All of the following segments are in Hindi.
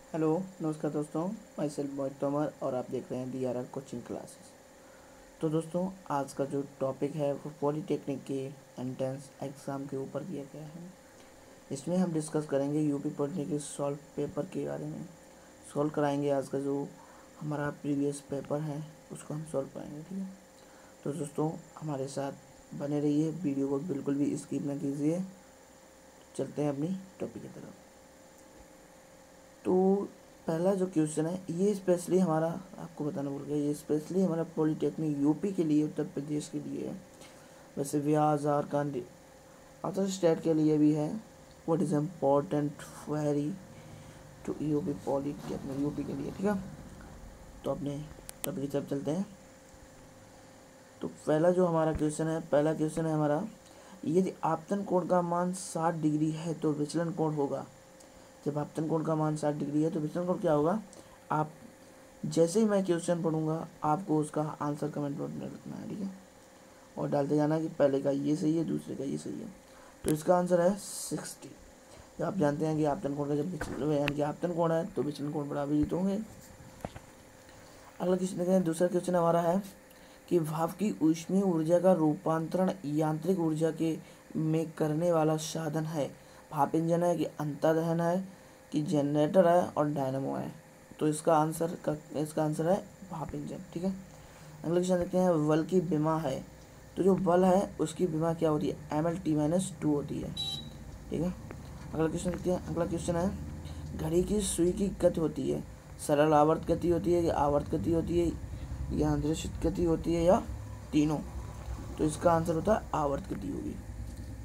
हेलो नमस्कार दोस्तों, मैं सेल्फ मोहित तोमर और आप देख रहे हैं DRR कोचिंग क्लासेस। तो दोस्तों, आज का जो टॉपिक है वो पॉलीटेक्निक के एंट्रेंस एग्ज़ाम के ऊपर दिया गया है। इसमें हम डिस्कस करेंगे यूपी पॉलिटेक्निक के सॉल्व पेपर के बारे में। सॉल्व कराएंगे आज का जो हमारा प्रीवियस पेपर है उसको हम सॉल्व कराएंगे, ठीक है। तो दोस्तों, हमारे साथ बने रहिए, वीडियो को बिल्कुल भी स्किप ना कीजिए। चलते हैं अपनी टॉपिक की तरफ। तो पहला जो क्वेश्चन है ये स्पेशली हमारा, आपको बताना भूल गया, ये स्पेशली हमारा पॉलीटेक्निक यूपी के लिए, उत्तर प्रदेश के लिए है। वैसे बिहार झारखंड अदर स्टेट के लिए भी है। What is important very to UP polytechnic UP के लिए, ठीक है। तो अपने टॉपिक की तरफ चलते हैं। तो पहला जो हमारा क्वेश्चन है, पहला क्वेश्चन है हमारा, यदि आपतन कोण का मान 60 डिग्री है तो विचलन कोण होगा। जब आपतन कोण का मान 60 डिग्री है तो विचलन कोण क्या होगा। आप जैसे ही मैं क्वेश्चन पढ़ूंगा आपको उसका आंसर कमेंट बॉक्स में लिखना है, ठीक है। और डालते जाना कि पहले का ये सही है, दूसरे का ये सही है। तो इसका आंसर है 60। जब आप जानते हैं कि आपतन कोण का जब विचलन यानी कि आपतन कोण है तो विचलन कोण बराबर ही तो होंगे। अगला क्वेश्चन देखते हैं। दूसरा क्वेश्चन हमारा है कि भाप की ऊष्मीय ऊर्जा का रूपांतरण यांत्रिक ऊर्जा के में करने वाला साधन है। भाप इंजन है कि अंतर्दहन है कि जनरेटर है और डायनामो है। तो इसका आंसर है भाप इंजन, ठीक है। अगला क्वेश्चन देखते हैं। बल की विमा है, तो जो बल है उसकी विमा क्या होती है, ML_T-2 होती है, ठीक है। अगला क्वेश्चन देखते हैं। अगला क्वेश्चन है, घड़ी की सुई की गति होती है, सरल आवर्त गति होती है या आवर्त गति होती है या अनिश्चित गति होती है या तीनों। तो इसका आंसर होता है आवर्त गति होगी,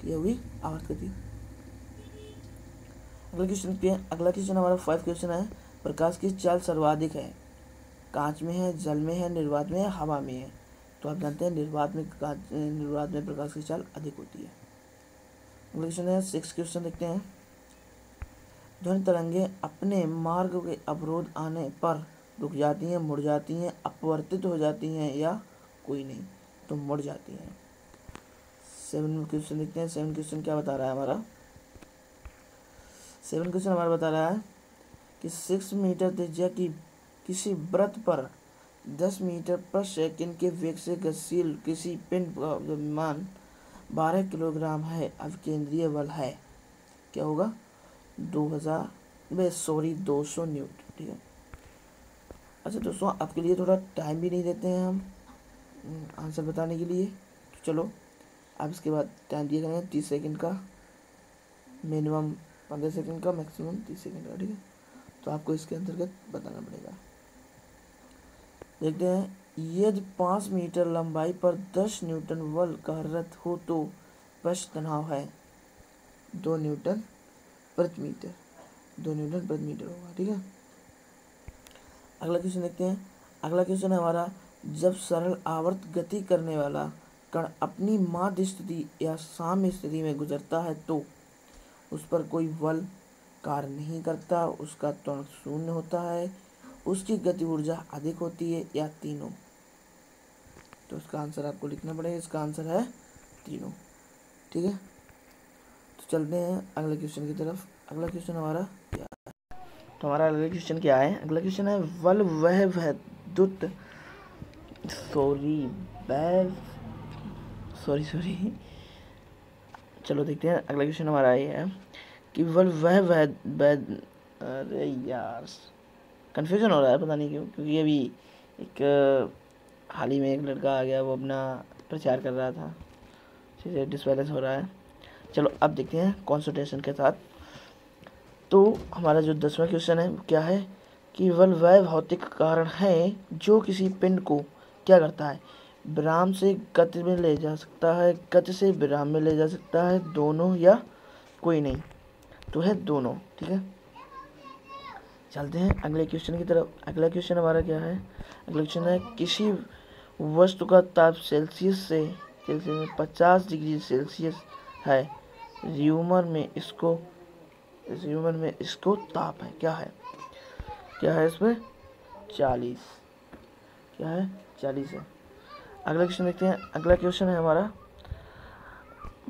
क्या होगी, आवर्त गति। अगला क्वेश्चन हमारा 5 क्वेश्चन है। प्रकाश की चाल सर्वाधिक है, कांच में है, जल में है, निर्वात में है, हवा में है। तो आप जानते हैं निर्वात में प्रकाश की चाल अधिक होती है। अगला क्वेश्चन है 6 क्वेश्चन देखते हैं। ध्वनि तरंगे अपने मार्ग के अवरोध आने पर रुक जाती हैं, मुड़ जाती हैं, अपवर्तित हो जाती हैं या कोई नहीं, तो मुड़ जाती हैं। 7 क्वेश्चन देखते हैं। 7 क्वेश्चन क्या बता रहा है हमारा। 7 क्वेश्चन हमारा बता रहा है कि 6 मीटर त्रिज्या की किसी वृत्त पर 10 मीटर पर सेकंड के वेग से गतिशील किसी पिंड का द्रव्यमान 12 किलोग्राम है, अब केंद्रीय बल है, क्या होगा, 200 न्यूटन, ठीक है। अच्छा दोस्तों, आपके लिए थोड़ा टाइम भी नहीं देते हैं हम आंसर बताने के लिए। तो चलो, अब इसके बाद टाइम दिया गया है 30 सेकंड का, मिनिमम 15 सेकंड का, मैक्सिमम 30 सेकंड का, ठीक है। तो आपको इसके अंतर्गत बताना पड़ेगा। देखते हैं। यदि 5 मीटर लंबाई पर 10 न्यूटन बल कार्यरत हो तो पृष्ठ तनाव है 2 न्यूटन प्रति मीटर, 2 न्यूटन प्रति मीटर होगा, ठीक है। अगला क्वेश्चन देखते हैं। अगला क्वेश्चन है हमारा, जब सरल आवर्त गति करने वाला कण अपनी माध्य स्थिति या साम्य स्थिति में गुजरता है तो उस पर कोई बल कार्य नहीं करता, उसका त्वरण शून्य होता है, उसकी गति ऊर्जा अधिक होती है या तीनों। तो इसका आंसर आपको लिखना पड़ेगा। इसका आंसर है तीनों, ठीक है। तो चलते हैं अगले क्वेश्चन की तरफ। अगला क्वेश्चन हमारा क्या है, तो हमारा अगला क्वेश्चन क्या है। अगला क्वेश्चन है, बल वह विद्युत चलो देखते हैं। अगला क्वेश्चन हमारा ये है कि अरे यार, कन्फ्यूजन हो रहा है, पता नहीं क्यों, क्योंकि अभी एक हाल ही में एक लड़का आ गया, वो अपना प्रचार कर रहा था, चीज़ें डिसबैलेंस हो रहा है। चलो अब देखते हैं कॉन्संट्रेशन के साथ। तो हमारा जो 10वां क्वेश्चन है क्या है कि वह भौतिक कारण है जो किसी पिंड को क्या करता है, विराम से गति में ले जा सकता है, गति से विराम में ले जा सकता है, दोनों या कोई नहीं। तो है दोनों, ठीक है। चलते हैं अगले क्वेश्चन की तरफ। अगला क्वेश्चन हमारा क्या है। अगला क्वेश्चन है, किसी वस्तु का ताप सेल्सियस में 50 डिग्री सेल्सियस है, ह्यूमर में इसको ताप है, क्या है इसमें 40, क्या है 40 है। अगला क्वेश्चन देखते हैं। अगला क्वेश्चन है हमारा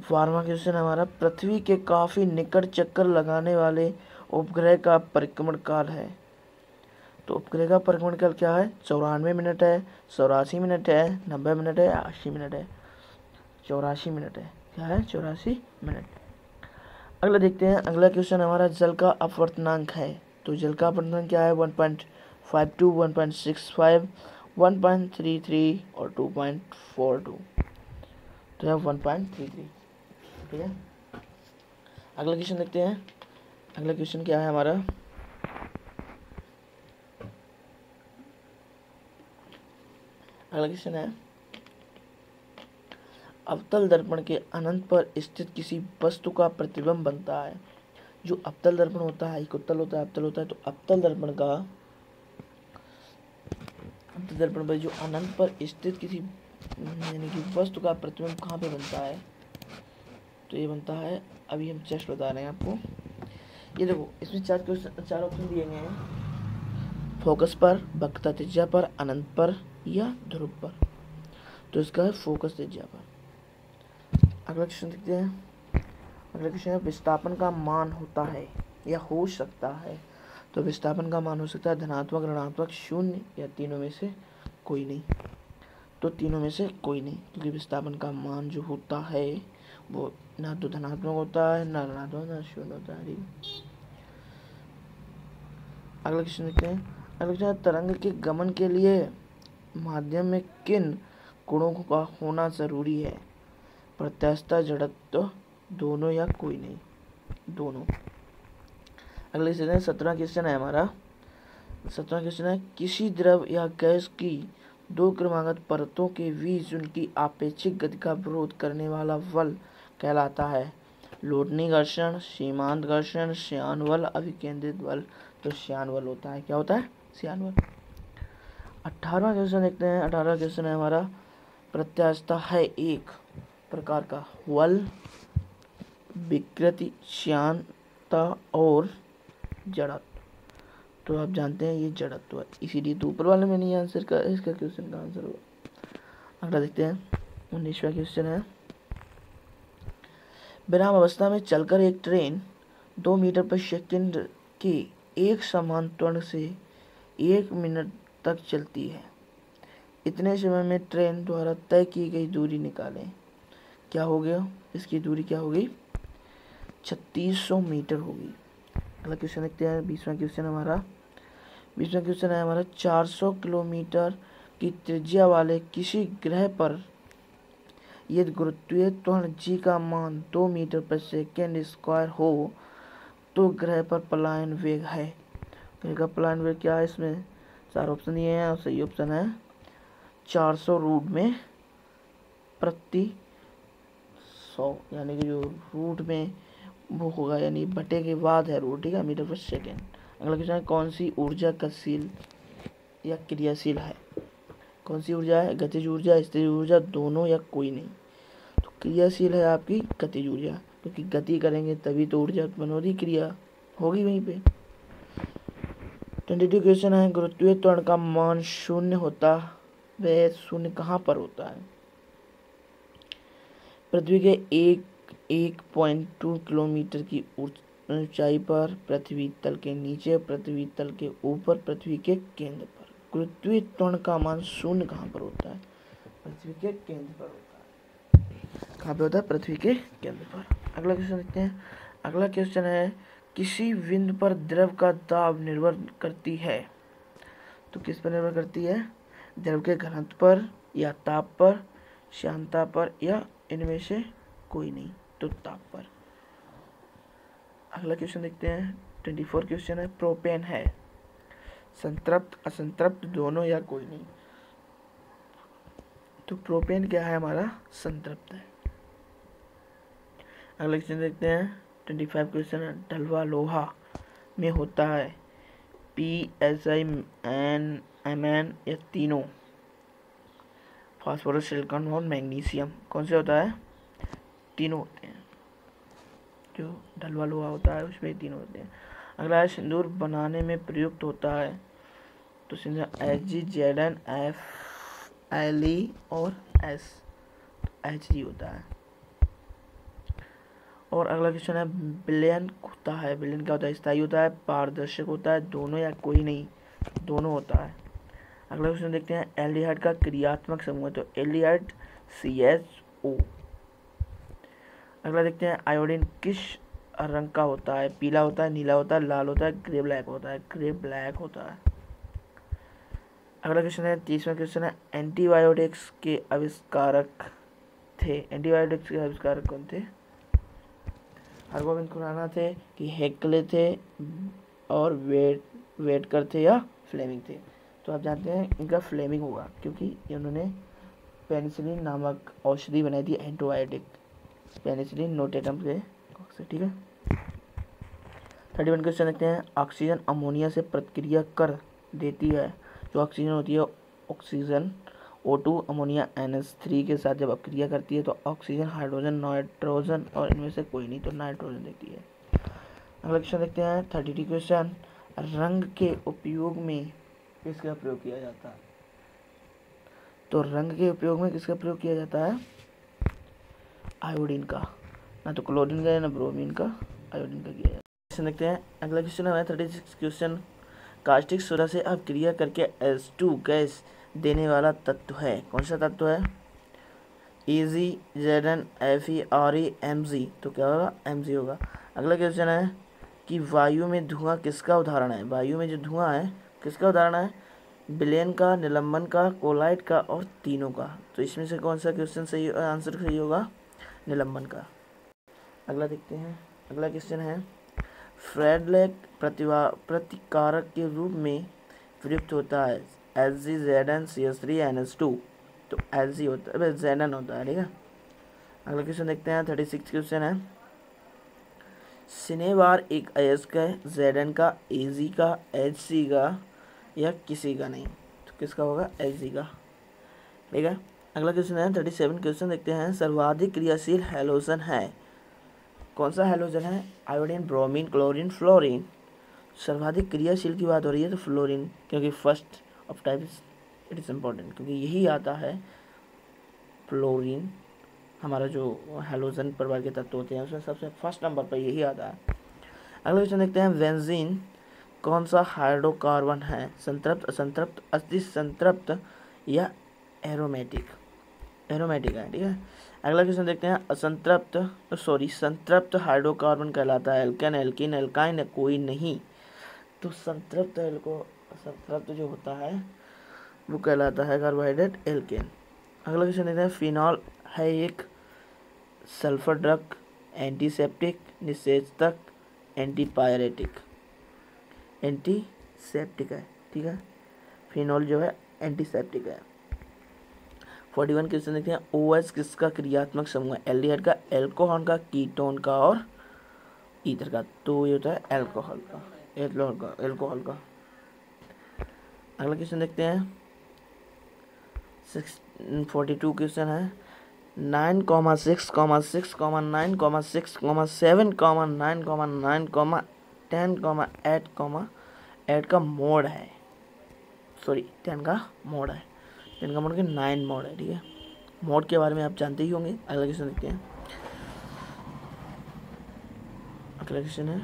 12वां क्वेश्चन है हमारा, पृथ्वी के काफी निकट चक्कर लगाने वाले उपग्रह का परिक्रमण काल है, तो उपग्रह का परिभ्रमण क्या है? 94 मिनट है, 84 मिनट है, 90 मिनट है, 80 मिनट है? 84 मिनट है। क्या है? 84 मिनट। अगला देखते हैं, अगला क्वेश्चन हमारा जल का अपवर्तनांक है। तो जल का अपवर्तनांक क्या है? 1.52, 1.65, 1.33 और 2.42। तो है 1.33। ठीक है। अगला क्वेश्चन देखते हैं। अगला क्वेश्चन क्या है हमारा? अगला क्वेश्चन है, अवतल दर्पण के अनंत पर स्थित किसी वस्तु का प्रतिबिंब बनता है। जो अवतल दर्पण होता है, एक उत्तल होता है, अवतल होता है। तो अवतल दर्पण पर जो अनंत पर स्थित किसी यानी कि वस्तु का प्रतिबिंब कहाँ पे बनता है? तो ये बनता है, अभी हम जस्ट बता रहे हैं आपको। ये देखो, इसमें चार ऑप्शन दिए गए हैं, फोकस पर, वक्रता त्रिज्या पर, अनंत पर या ध्रुव पर। तो इसका है फोकस त्रिज्या पर। अगला क्वेश्चन देखते हैं। अगला क्वेश्चन है, विस्थापन का मान होता है या हो सकता है। तो विस्थापन का मान हो सकता है धनात्मक, ऋणात्मक, शून्य या तीनों में से कोई नहीं। तो तीनों में से कोई नहीं, क्योंकि विस्थापन का मान जो होता है वो ना तो धनात्मक होता है, ना ऋणात्मक, ना शून्य होता है। अगला क्वेश्चन देखते हैं। अगला क्वेश्चन है, तरंग के गमन के लिए माध्यम में किन गुणों का होना जरूरी है? प्रत्यास्थता, जड़त्व, दोनों या कोई नहीं? दोनों। अगले क्वेश्चन है, 17वां क्वेश्चन है हमारा। 17वां क्वेश्चन है, किसी द्रव या गैस की दो क्रमागत परतों के बीच उनकी आपेक्षिक गति का विरोध करने वाला बल कहलाता है? लोडनी घर्षण, सीमांत घर्षण, श्यान बल, अभिकेंद्रित बल। तो श्यान बल होता है। क्या होता है? श्यान बल। 18वां क्वेश्चन देखते हैं। 18वां क्वेश्चन है हमारा, प्रत्यास्थता है एक प्रकार का बल, विकृति, श्यानता और जड़त्व। तो आप जानते हैं ये जड़त्व है, इसीलिए तो ऊपर वाले में नहीं आंसर का इसका क्वेश्चन का आंसर होगा। अगला देखते हैं। 19वां क्वेश्चन है, विराम अवस्था में चलकर एक ट्रेन 2 मीटर पर सेकंड के एक समान त्वरण से 1 मिनट तक चलती है। इतने समय में ट्रेन द्वारा तय की गई दूरी निकालें। क्या हो गया? इसकी दूरी क्या होगी? 3600 मीटर होगी। अगला क्वेश्चन देखते हैं। 20वां क्वेश्चन हमारा। 20वां क्वेश्चन है हमारा, 400 किलोमीटर की त्रिज्या वाले किसी ग्रह पर यदि गुरुत्वीय त्वरण g का मान 2 मीटर पर सेकेंड स्क्वायर हो तो ग्रह पर पलायन वेग है। ग्रह का पलायन वेग क्या है? इसमें 4 ऑप्शन दिए हैं और सही ऑप्शन है 400 रूट में प्रति 100, यानी कि जो रूट में वो होगा, यानी बटे के बाद है रूट, ठीक है, मीटर पर सेकेंड। अगला क्वेश्चन है, कौन सी ऊर्जा गतिशील या क्रियाशील है? कौन सी ऊर्जा है? गतिज ऊर्जा, स्थिर ऊर्जा, दोनों या कोई नहीं? तो क्रियाशील है आपकी गतिज ऊर्जा, क्योंकि गति करेंगे तभी तो ऊर्जा उत्पन्न होगी, क्रिया होगी वहीं पे। 22 क्वेश्चन है, गुरुत्वीय त्वरण का मान शून्य होता वह शून्य कहाँ पर होता है? पृथ्वी के 1.2 किलोमीटर की ऊंचाई पर, पृथ्वी तल के नीचे, पृथ्वी तल के ऊपर, पृथ्वी के केंद्र पर। गुरुत्वीय त्वरण का मान शून्य कहाँ पर होता है? पृथ्वी के केंद्र पर होता है। कहाँ पे होता है? पृथ्वी के केंद्र पर। अगला क्वेश्चन देखते हैं। अगला क्वेश्चन है, किसी बिंदु पर द्रव का दाब निर्भर करती है। तो किस पर निर्भर करती है? द्रव के घनत्व पर या ताप पर, श्यानता पर या इनमें से कोई नहीं? तो ताप पर। अगला क्वेश्चन देखते हैं। 24 क्वेश्चन है, प्रोपेन है संतृप्त, असंतृप्त, दोनों या कोई नहीं? तो प्रोपेन क्या है हमारा? संतृप्त है। अगला क्वेश्चन देखते हैं। 25 क्वेश्चन है, ढलवा लोहा में होता है PSI, Mn या तीनों? फास्फोरस, सिलिकॉन और मैग्नीशियम। कौन से होता है? तीनों होते हैं। जो ढलवा लोहा होता है उसमें तीनों होते हैं। अगला है, सिंदूर बनाने में प्रयुक्त होता है। तो सिंदूर Hg, Zn, F, Le और S। Hg होता है। और अगला क्वेश्चन है, विलयन होता है। विलयन क्या होता है? स्थायी होता है, पारदर्शक होता है, दोनों या कोई नहीं? दोनों होता है। अगला क्वेश्चन देखते हैं, एल्डिहाइड का क्रियात्मक समूह है, तो एल्डिहाइड CHO। अगला देखते हैं, आयोडीन किस रंग का होता है? पीला होता है, नीला होता है, लाल होता है, ग्रे ब्लैक होता है? ग्रे ब्लैक होता है। अगला क्वेश्चन है, 30वां क्वेश्चन है, एंटीबायोटिक्स के आविष्कारक थे। एंटीबायोटिक्स के आविष्कारक कौन थे? हरगोविंद खुराना थे कि हेक्ले थे और वेटकर थे या फ्लेमिंग थे? तो आप जानते हैं इनका फ्लेमिंग होगा, क्योंकि इन्होंने पेनिसिलिन नामक औषधि बनाई थी, एंटीबायोटिक, पेनिसिलिन नोटेटम के, ठीक है। 31 क्वेश्चन देखते हैं, ऑक्सीजन अमोनिया से प्रतिक्रिया कर देती है। जो ऑक्सीजन होती है, ऑक्सीजन O2 अमोनिया NH3 के साथ जब अपक्रिया करती है तो ऑक्सीजन, हाइड्रोजन, नाइट्रोजन और इनमें से कोई नहीं, तो नाइट्रोजन देती है। अगला क्वेश्चन देखते हैं, 32 क्वेश्चन, रंग के उपयोग में किसका प्रयोग किया जाता है? तो रंग के उपयोग में किसका प्रयोग किया जाता है? आयोडीन का, ना तो क्लोरीन का ना ब्रोमीन का, आयोडीन का किया जाता है। क्वेश्चन देखते हैं, अगला क्वेश्चन है 36 क्वेश्चन, कास्टिक सोडा से अपक्रिया करके H2 गैस देने वाला तत्व है, कौन सा तत्व है? Ag, Zn, Fe, Re, Mg, तो क्या होगा? Mg होगा। अगला क्वेश्चन है कि वायु में धुआं किसका उदाहरण है? वायु में जो धुआं है किसका उदाहरण है? विलेन का, निलंबन का, कोलाइट का और तीनों का। तो इसमें से कौन सा क्वेश्चन सही आंसर सही होगा? निलंबन का। अगला देखते हैं, अगला क्वेश्चन है, फ्रेडलेक प्रतिकारक के रूप में प्रयुक्त होता है Hg, Zn, CH3, NH2, तो Hg होता है, Zn होता है, ठीक है। अगला क्वेश्चन देखते हैं, 36 क्वेश्चन है, सिनेबार एक अयस्क है, Zn का, Ag का, Hc का या किसी का नहीं, तो किसका होगा? Hg का, ठीक है। अगला क्वेश्चन है 37 क्वेश्चन देखते हैं, सर्वाधिक क्रियाशील हैलोजन है, कौन सा हैलोजन है? Iodine, bromine, chlorine, fluorine. सर्वाधिक क्रियाशील की बात हो रही है तो फ्लोरीन, क्योंकि first of type it is important, क्योंकि यही आता है फ्लोरीन, हमारा जो हैलोजन परिवार के तत्व होते हैं उसमें सबसे फर्स्ट नंबर पर यही आता है। अगला क्वेश्चन देखते हैं, बेंजीन कौन सा हाइड्रोकार्बन है? संतृप्त, असंतृप्त, अति संतृप्त या एरोमेटिक? एरोमेटिक है, ठीक है। अगला क्वेश्चन देखते हैं, संतृप्त हाइड्रोकार्बन कहलाता है एल्केन, एल्कीन, एल्काइन या कोई नहीं? तो संतृप्त जो होता है वो कहलाता है कार्बोहाइड्रेट एल्केन। अगला क्वेश्चन देखते हैं, फिनॉल है एक सल्फर ड्रग, एंटीसेप्टिक, निषेचक, एंटीपायरेटिक? एंटीसेप्टिक है, ठीक है। फिनॉल जो है एंटीसेप्टिक है। 41 क्वेश्चन देखते हैं, OH किसका क्रियात्मक समूह है? एल्डिहाइड का, एल्कोहल का, कीटोन का और ईथर का? तो ये होता है एल्कोहल का। अगला क्वेश्चन देखते हैं, 42 क्वेश्चन है, 9,6,6,9,7,9,9, 10, 8 का मोड है, 10 का मोड है, 10 का मोड के 9 मोड है, ठीक है। मोड के बारे में आप जानते ही होंगे। अगला क्वेश्चन देखते हैं, अगला क्वेश्चन है,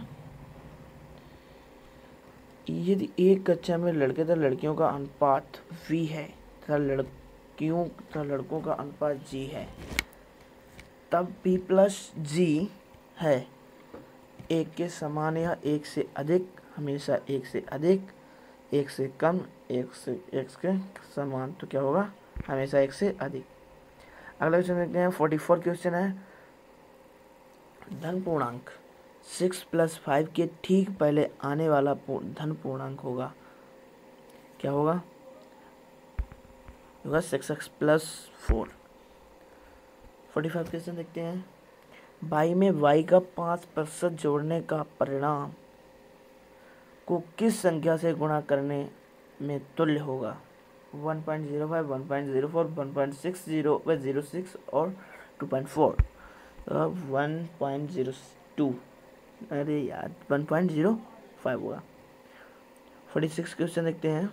यदि एक कक्षा में लड़के तथा लड़कियों का अनुपात V है तथा लड़कियों तथा लड़कों का अनुपात G है, तब P+G है एक के समान या एक से अधिक, हमेशा एक से अधिक, एक से कम, एक के समान, तो क्या होगा? हमेशा एक से अधिक। अगला क्वेश्चन देखते हैं, 44 क्वेश्चन है, धन पूर्णांक 6 + 5 के ठीक पहले आने वाला धन पूर्णांक होगा, क्या होगा? 6x + 4। 45 क्वेश्चन देखते हैं, y में y का 5% जोड़ने का परिणाम को किस संख्या से गुणा करने में तुल्य होगा? 1.05, 1.04, 1.60, 06 और 2.4? 1.02, अरे यार 1.05 होगा। 46 क्वेश्चन देखते हैं,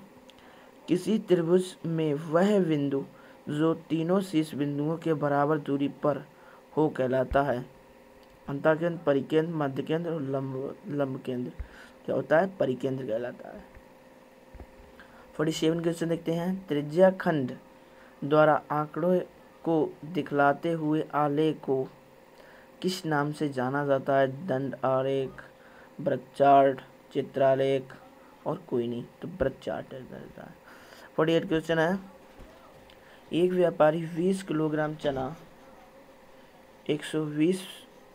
किसी त्रिभुज में वह बिंदु जो तीनों शीर्ष बिंदुओं के बराबर दूरी पर हो कहलाता है अंतःकेंद्र, परिकेंद्र, मध्य केंद्र और लंब केंद्र? क्या होता है? परिकेंद्र कहलाता है। 47 क्वेश्चन देखते हैं। त्रिज्या खंड द्वारा आंकड़ों को दिखलाते हुए आलेख को किस नाम से जाना जाता है? दंड आरेख, वृत्तचार्ट, चित्रालेख और कोई नहीं, तो वृत्तचार्ट रहता है। 48 क्वेश्चन है। एक व्यापारी 20 किलोग्राम चना 120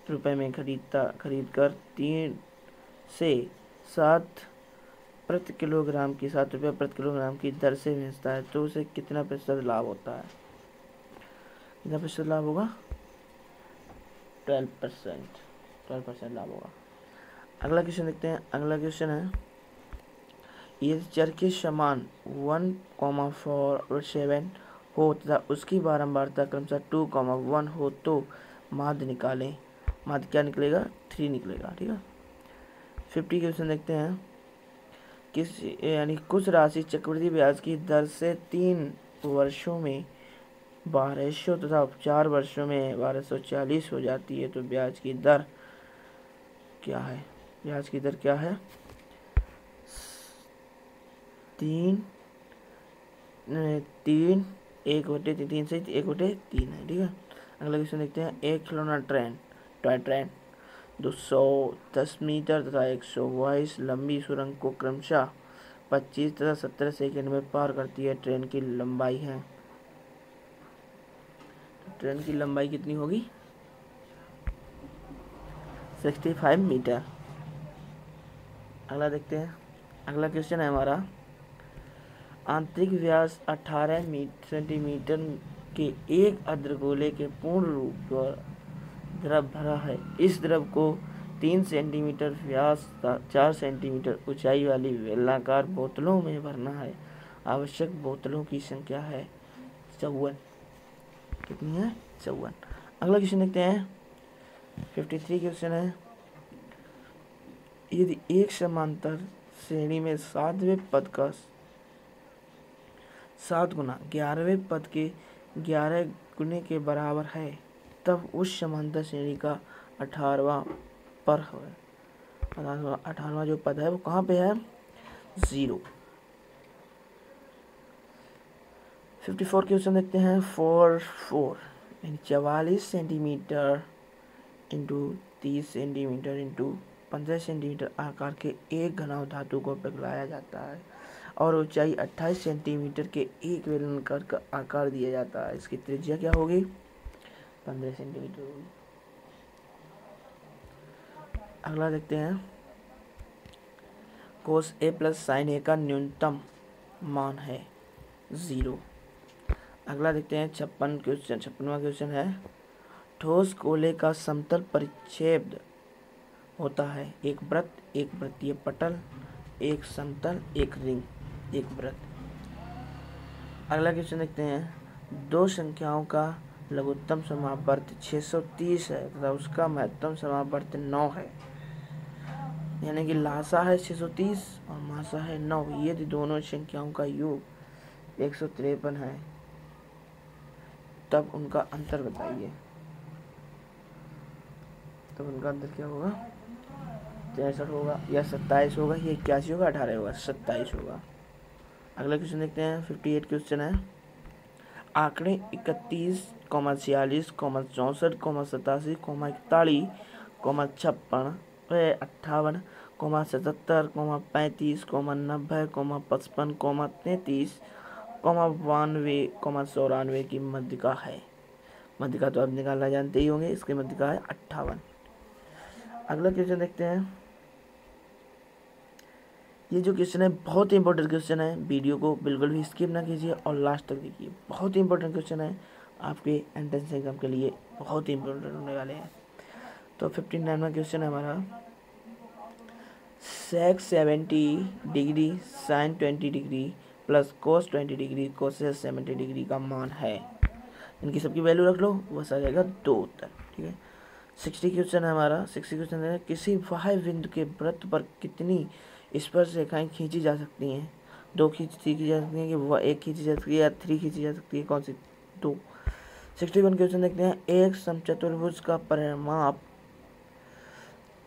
रुपए में खरीद कर 3 से 7 प्रति किलोग्राम की 7 रुपये प्रति किलोग्राम की दर से बेचता है, तो उसे कितना प्रतिशत लाभ होता है? कितना प्रतिशत लाभ होगा? 12% लाभ होगा। अगला क्वेश्चन देखते हैं। अगला क्वेश्चन है, यदि चर के समान 1, 4 और 7 हो तथा उसकी बारंबारता क्रमशः 2, 1 हो तो माध्य निकालें। माध्य क्या निकलेगा? 3 निकलेगा। ठीक है। 50 क्वेश्चन देखते हैं। कुछ राशि चक्रवृद्धि ब्याज की दर से 3 वर्षों में 1200 तथा 4 वर्षों में 1240 हो जाती है, तो ब्याज की दर क्या है? ब्याज की दर क्या है? 3 1/3 से 1/3 है। ठीक है। अगला क्वेश्चन देखते हैं। एक खिलौना ट्रेन, टॉय ट्रेन 210 मीटर तथा 122 लंबी सुरंग को क्रमशः 25 तथा 17 सेकंड में पार करती है। ट्रेन की लंबाई है, ट्रेन की लंबाई कितनी होगी? 65 मीटर। अगला देखते हैं। अगला क्वेश्चन है हमारा, आंतरिक व्यास 18 सेंटीमीटर के एक अर्धगोले के पूर्ण रूप पर द्रव भरा है। इस द्रव को 3 सेंटीमीटर व्यास 4 सेंटीमीटर ऊंचाई वाली बेलनाकार बोतलों में भरना है। आवश्यक बोतलों की संख्या है 54। कितनी है? 54। अगला क्वेश्चन देखते हैं। 53 क्वेश्चन है, यदि एक समांतर श्रेणी में 7वें पद का 7 गुना 11वें पद के 11 गुने के बराबर है, तब उस समांतर श्रेणी का 18वां पर है। 18वां जो पद है वो कहाँ पे है? 0। 54 क्वेश्चन देखते हैं। 44 centimetre into 30 centimetre into 15 centimetre आकार के एक घनाव धातु को पिघलाया जाता है और ऊंचाई 28 सेंटीमीटर के एक बेलनाकार का आकार दिया जाता है। इसकी त्रिज्या क्या होगी? 15 सेंटीमीटर होगी। अगला देखते हैं। कोस ए प्लस साइन ए का न्यूनतम मान है 0। अगला देखते हैं। 56वां क्वेश्चन है, ठोस गोले का समतल परिच्छेद होता है एक वृत्त, एक वृत्तीय पटल, एक समतल, एक रिंग, एक वृत्त। अगला क्वेश्चन देखते हैं। दो संख्याओं का लघुत्तम समावर्त 630 है तथा उसका महत्तम समावर्त 9 है, यानी कि लासा है 630 और मासा है 9। यदि दोनों संख्याओं का योग 153 है तब उनका अंतर बताइए। तब उनका अंतर क्या होगा? 63 होगा या 27 होगा या 81 होगा 18 होगा? 27 होगा। अगला क्वेश्चन देखते हैं। 58 क्वेश्चन है, आंकड़े 31, 46, 64, 87, 41, 56, 58, 77, 35, 90, 55, 33, 92, 94 की मध्य का है। मध्य का तो आप निकालना जानते ही होंगे। इसकी मध्य का है 58। अगला क्वेश्चन देखते हैं। ये जो क्वेश्चन है बहुत ही इंपॉर्टेंट क्वेश्चन है, वीडियो को बिल्कुल भी स्किप ना कीजिए और लास्ट तक देखिए। बहुत ही इंपॉर्टेंट क्वेश्चन है, आपके एंट्रेंस एग्जाम के लिए बहुत ही इंपॉर्टेंट होने वाले हैं। तो 59वां क्वेश्चन है हमारा, sec 70 degree sine 20 degree plus cos 20 degree cosec 70 degree का मान है। इनकी सबकी वैल्यू रख लो, बस आ जाएगा 2 उत्तर। ठीक है। 60 क्वेश्चन है हमारा। 60 क्वेश्चन है, किसी वाह्य बिंदु के वृत्त पर कितनी स्पर्श रेखाएं खींची जा सकती हैं? 2 खींची जा सकती हैं कि वह 1 खींची जा सकती है या 3 खींची जा सकती है? कौन सी? 2। 61 क्वेश्चन देखते हैं। एक समचतुर्भुज का परिमाप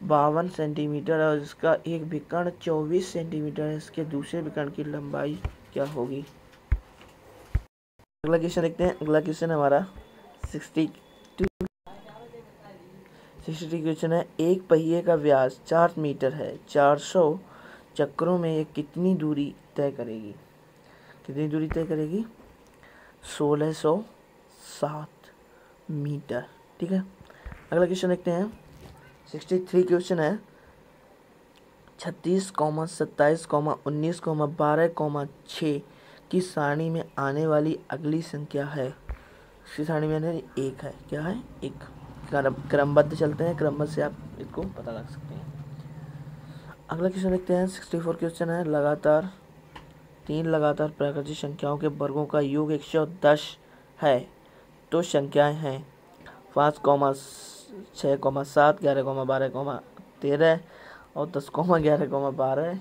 52 सेंटीमीटर और इसका एक विकर्ण 24 सेंटीमीटर है। इसके दूसरे विकर्ण की लंबाई क्या होगी। अगला क्वेश्चन देखते हैं। अगला क्वेश्चन हमारा 62 क्वेश्चन है। एक पहिए का व्यास 4 मीटर है, 400 चक्रों में ये कितनी दूरी तय करेगी। कितनी दूरी तय करेगी? 1607 मीटर। ठीक है। अगला क्वेश्चन देखते हैं। 63 क्वेश्चन है। 36, 27, 19, 12, 6 की सारणी में आने वाली अगली संख्या है। इसकी सारणी में आने एक है। क्या है? एक। क्रमबद्ध चलते हैं, क्रमबद्ध से आप इसको पता लग सकते हैं। अगला क्वेश्चन देखते हैं। 64 क्वेश्चन है। तीन लगातार प्राकृतिक संख्याओं के वर्गों का योग 110 है तो संख्याएं हैं 5, 6, 7, 11, 12, 13 और 10, 11, 12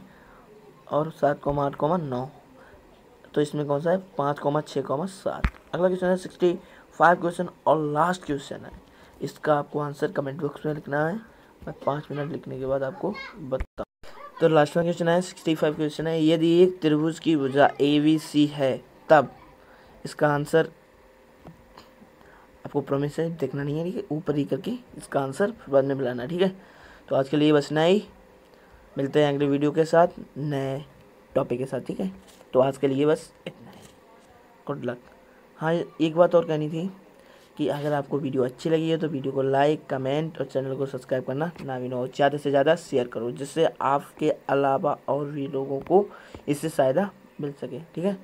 और 7, 8, 9। तो इसमें कौन सा है? 5, 6, 7। अगला क्वेश्चन है 65 क्वेश्चन और लास्ट क्वेश्चन है। इसका आपको आंसर कमेंट बॉक्स में लिखना है। मैं 5 मिनट लिखने के बाद आपको बताऊँ। तो लास्ट में क्वेश्चन है 65 क्वेश्चन है। यदि एक त्रिभुज की भुजा ABC है तब इसका आंसर आपको प्रॉमिस है देखना नहीं है, ठीक है, ऊपर ही करके इसका आंसर बाद में मिलाना, ठीक है। तो आज के लिए बस इतना ही। मिलते हैं अगले वीडियो के साथ नए टॉपिक के साथ, ठीक है। तो आज के लिए बस इतना ही। Good luck. हाँ, एक बात और कहनी थी कि अगर आपको वीडियो अच्छी लगी है तो वीडियो को लाइक, कमेंट और चैनल को सब्सक्राइब करना ना भी ना हो। ज़्यादा से ज़्यादा शेयर करो जिससे आपके अलावा और भी लोगों को इससे फ़ायदा मिल सके, ठीक है।